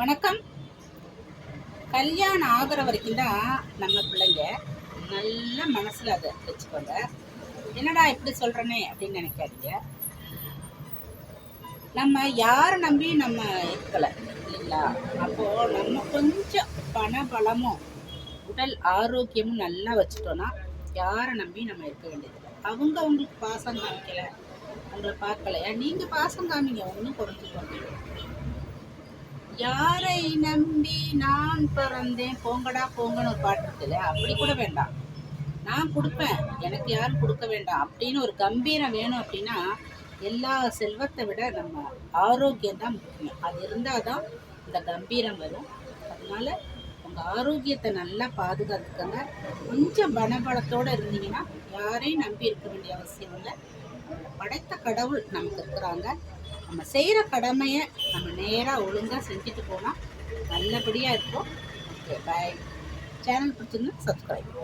வணக்கம். கல்யாணம் ஆகிற வரைக்கும் தான் நம்ம பிள்ளைங்க நல்ல மனசில் அதை வச்சுக்கோங்க. என்னடா இப்படி சொல்கிறனே அப்படின்னு நினைக்காதீங்க. நம்ம யாரை நம்பி நம்ம இருக்கலை இல்லைங்களா? அப்போது நம்ம கொஞ்சம் பண பலமும் உடல் ஆரோக்கியமும் நல்லா வச்சுட்டோன்னா யாரை நம்பி நம்ம இருக்க வேண்டியதில்லை. அவங்களுக்கு பாசம் காமிக்கலை, அவங்கள பார்க்கலையா, நீங்கள் பாசம் காமிங்க, ஒன்றும் குறைஞ்சிக்கோங்க. யாரை நம்பி நான் பிறந்தேன் போங்கடா போங்கன்னு ஒரு பாட்டு இருக்குல்ல, அப்படி கூட வேண்டாம். நான் கொடுப்பேன், எனக்கு யாரும் கொடுக்க வேண்டாம் அப்படின்னு ஒரு கம்பீரம் வேணும். அப்படின்னா எல்லா செல்வத்தை விட நம்ம ஆரோக்கியம் தான் முக்கியம். அது இருந்தால் தான் இந்த கம்பீரம் வரும். அதனால உங்கள் ஆரோக்கியத்தை நல்லா பாதுகாத்துக்கங்க. கொஞ்சம் பணபலத்தோடு இருந்தீங்கன்னா யாரையும் நம்பி இருக்க வேண்டிய அவசியம் இல்லை. படைத்த கடவுள் நமக்கு இருக்கிறாங்க. நம்ம செய்கிற கடமையை நம்ம நேராக ஒழுங்காக செஞ்சுட்டு போனால் நல்லபடியாக இருக்கும். ஓகே, பாய். சேனல் பிடிச்சிருந்தா சப்ஸ்கிரைப்.